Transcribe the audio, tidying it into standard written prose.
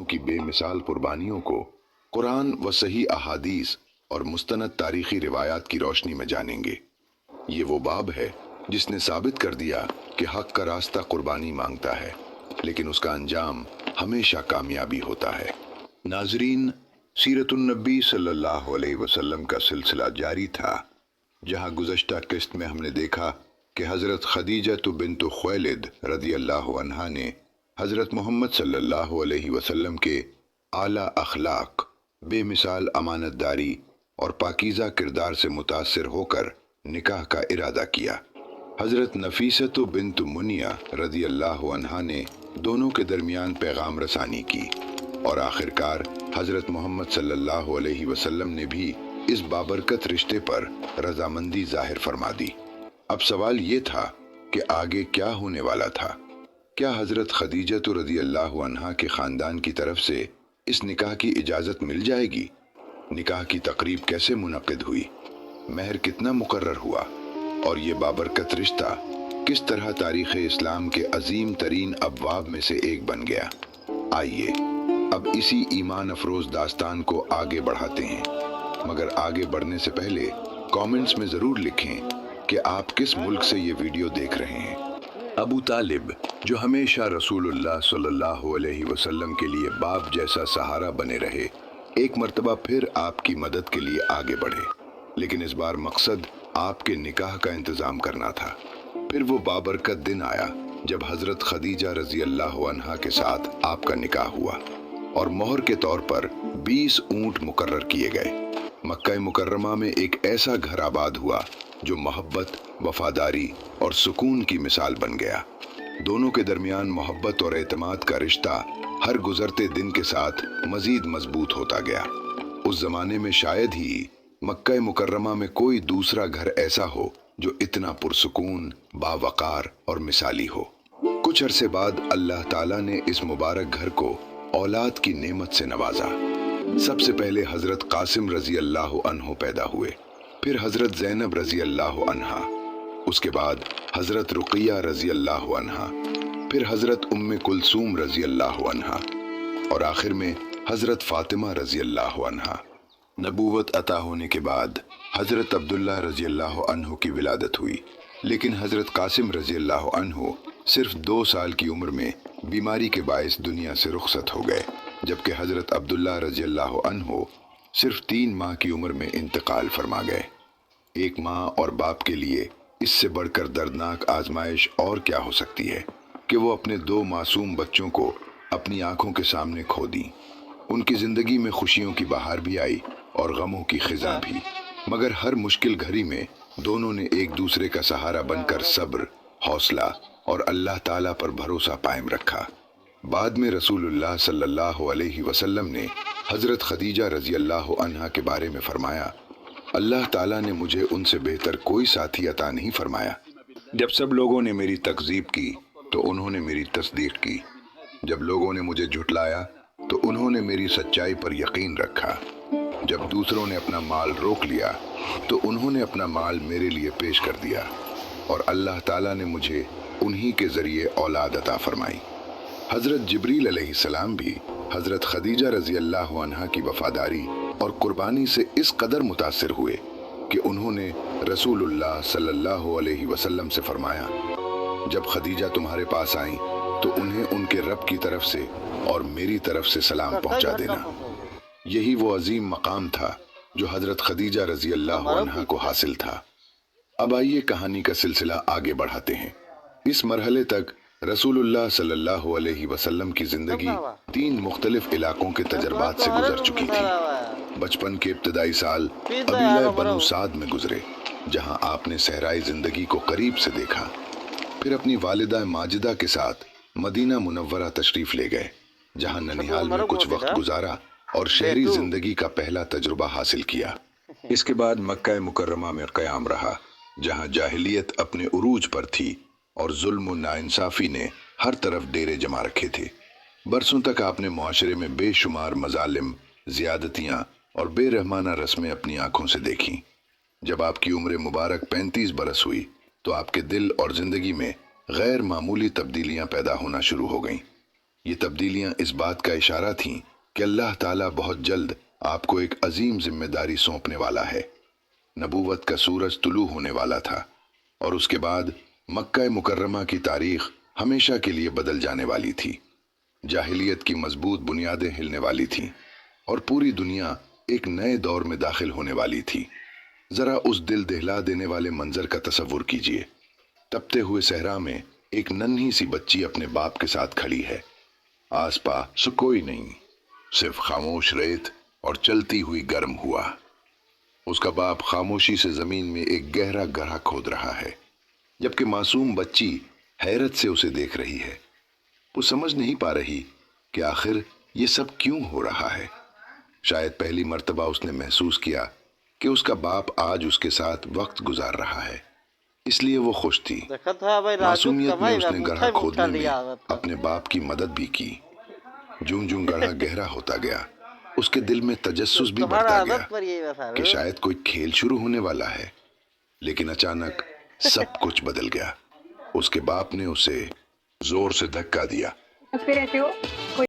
की बेमिसाल कुर्बानियों को कुरान व सही अहादीस और मुस्तनद तारीखी रिवायात की रोशनी में जानेंगे। ये वो बाब है जिसने साबित कर दिया कि हक का रास्ता कुर्बानी मांगता है, लेकिन उसका अंजाम हमेशा कामयाबी होता है। नाजरीन, सीरतुन नबी सल्लल्लाहु अलैहि वसल्लम का सिलसिला जारी था, जहां गुज़श्ता किस्त में हमने देखा कि हज़रत खदीजा बिन्त खुवैलिद रज़ी अल्लाह अन्हा ने हज़रत मोहम्मद सल्लल्लाहु अलैहि वसल्लम के आला अखलाक, बेमिसाल अमानतदारी और पाकीज़ा किरदार से मुतासिर होकर निकाह का इरादा किया। हज़रत नफीसत बिन्त मुनिया रज़ी अल्लाह अन्हा ने दोनों के दरमियान पैगाम रसानी की और आखिरकार हज़रत मोहम्मद सल्लल्लाहु अलैहि वसल्लम ने भी इस बाबरकत रिश्ते पर रजामंदी जाहिर फरमा दी। अब सवाल ये था कि आगे क्या होने वाला था। क्या हज़रत खदीजा रज़ी अल्लाह अन्हा के ख़ानदान की तरफ से इस निकाह की इजाज़त मिल जाएगी? निकाह की तकरीब कैसे मुनक़िद हुई? महर कितना मुकर्रर हुआ? और ये बाबरकत रिश्ता किस तरह तारीख़ इस्लाम के अजीम तरीन अबवाब में से एक बन गया? आइए अब इसी ईमान अफरोज़ दास्तान को आगे बढ़ाते हैं, मगर आगे बढ़ने से पहले कमेंट्स में ज़रूर लिखें कि आप किस मुल्क से ये वीडियो देख रहे हैं। अबू तालिब, जो हमेशा रसूलुल्लाह सल्लल्लाहु अलैहि वसल्लम के लिए बाप जैसा सहारा बने रहे, एक मर्तबा फिर आपकी मदद के लिए आगे बढ़े, लेकिन इस बार मकसद आपके निकाह का इंतज़ाम करना था। फिर वो बाबरकत दिन आया जब हज़रत खदीजा रज़ी अल्लाह अन्हा के साथ आपका निकाह हुआ और मोहर के तौर पर 20 ऊँट मुकर्रर किए गए। मक्का मुकर्रमा में एक ऐसा घर आबाद हुआ जो मोहब्बत, वफादारी और सुकून की मिसाल बन गया। दोनों के दरमियान मोहब्बत और एतमाद का रिश्ता हर गुजरते दिन के साथ मजीद मजबूत होता गया। उस जमाने में शायद ही मक्का मुकर्रमा में कोई दूसरा घर ऐसा हो जो इतना पुरसुकून, बावकार और मिसाली हो। कुछ अरसे बाद अल्लाह ताला ने इस मुबारक घर को औलाद की नेमत से नवाजा। सबसे पहले हजरत कासिम रजी अल्लाह अन्हो पैदा हुए, फिर हजरत ज़ैनब रजी अल्लाह अन्हा, उसके बाद हजरत रुक़िया रजी अल्लाह अन्हा, फिर हजरत उम्मे कुलसूम रजी अल्लाह अन्हा और आखिर में हजरत फातिमा रजी अल्लाह अन्हा। नबूवत अता होने के बाद हजरत अब्दुल्ला रजी अल्लाह अन्हो की विलादत हुई, लेकिन हजरत कासिम रजी अल्लाह अन्हो सिर्फ 2 साल की उम्र में बीमारी के बायस दुनिया से रुखसत हो गए, जबकि हजरत अब्दुल्ला रजी अल्लाह अन्हो सिर्फ 3 माह की उम्र में इंतकाल फरमा गए। एक माँ और बाप के लिए इससे बढ़कर दर्दनाक आजमाइश और क्या हो सकती है कि वो अपने 2 मासूम बच्चों को अपनी आंखों के सामने खो दी। उनकी जिंदगी में खुशियों की बहार भी आई और गमों की खिज़ा भी, मगर हर मुश्किल घड़ी में दोनों ने एक दूसरे का सहारा बनकर सब्र, हौसला और अल्लाह ताला पर भरोसा कायम रखा। बाद में रसूलुल्लाह सल्लल्लाहु अलैहि वसल्लम ने हजरत खदीजा रजी अल्लाह अन्हा के बारे में फरमाया, अल्लाह ताला ने मुझे उनसे बेहतर कोई साथी अता नहीं फरमाया। जब सब लोगों ने मेरी तकज़ीब की तो उन्होंने मेरी तस्दीक की, जब लोगों ने मुझे झुटलाया तो उन्होंने मेरी सच्चाई पर यकीन रखा, जब दूसरों ने अपना माल रोक लिया तो उन्होंने अपना माल मेरे लिए पेश कर दिया और अल्लाह ताला ने मुझे उन्हीं के ज़रिए औलाद अता फरमाई। हज़रत जिब्रील अलैहिस्सलाम भी हज़रत खदीजा रज़ी अल्लाह अन्हा की वफ़ादारी और कुर्बानी से इस कदर मुतासिर हुए कि उन्होंने रसूलुल्लाह सल्लल्लाहु अलैहि वसल्लम से फरमाया, जब खदीजा तुम्हारे पास आईं तो उन्हें उनके रब की तरफ से और मेरी तरफ से सलाम पहुंचा देना। यही वो अजीम मकाम था जो हज़रत खदीजा रज़ी अल्लाह अन्हा को हासिल था। अब आइए कहानी का सिलसिला आगे बढ़ाते हैं। इस मरहले तक रसूलुल्लाह सल्लल्लाहु अलैहि वसल्लम की जिंदगी 3 मुख्तलिफ इलाकों के तजर्बात से गुजर चुकी थी। बचपन के इब्तदाई साल कबीला बनु साद में गुजरे, जहां आपने सहराई जिंदगी को करीब से देखा। फिर अपनी वालिदा माजिदा के साथ मदीना मुनव्वरा तशरीफ ले गए, जहां ननिहाल में कुछ वक्त गुजारा और शहरी जिंदगी का पहला तजुर्बा हासिल किया। इसके बाद मक्का मुकर्रमा में क़याम रहा, जहां जाहिलियत अपने उरूज पर थी और जुल्म और नाइंसाफी ने हर तरफ डेरे जमा रखे थे। बरसों तक आपने मुआशरे में बेशुमार मजालिम, ज़्यादतियाँ और बेरहमाना रस्में अपनी आंखों से देखीं। जब आपकी उम्र मुबारक 35 बरस हुई तो आपके दिल और ज़िंदगी में गैर मामूली तब्दीलियाँ पैदा होना शुरू हो गईं। یہ تبدیلیاں اس بات کا اشارہ تھیں کہ اللہ تعالیٰ بہت جلد آپ کو ایک عظیم ذمہ داری سونپنے والا ہے۔ نبوت کا سورج طلوع ہونے والا تھا اور اس کے بعد مکہ مکرمہ کی تاریخ ہمیشہ کے لیے بدل جانے والی تھی۔ جاہلیت کی مضبوط بنیادیں ہلنے والی تھیں اور پوری دنیا ایک نئے دور میں داخل ہونے والی تھی۔ ذرا اس دل دہلا دینے والے منظر کا تصور کیجیے۔ تپتے ہوئے صحرا میں ایک ننھی سی بچی اپنے باپ کے ساتھ کھڑی ہے۔ آس پاس کوئی نہیں، صرف خاموش ریت اور چلتی ہوئی گرم ہوا۔ اس کا باپ خاموشی سے زمین میں ایک گہرا گڑھا کھود رہا ہے، جبکہ معصوم بچی حیرت سے اسے دیکھ رہی ہے۔ وہ سمجھ نہیں پا رہی کہ آخر یہ سب کیوں ہو رہا ہے۔ شاید پہلی مرتبہ اس نے محسوس کیا کہ اس کا باپ آج اس کے ساتھ وقت گزار رہا ہے، اس لیے وہ خوش تھی۔ معصومیت میں اس نے گڑھا کھودنے میں اپنے باپ کی مدد بھی کی۔ جوں جوں گڑھا گہرا ہوتا گیا، اس کے دل میں تجسس بھی بڑھتا گیا کہ شاید کوئی کھیل شروع ہونے والا ہے۔ لیکن اچانک سب کچھ بدل گیا۔ اس کے باپ نے اسے زور سے دھکا دیا۔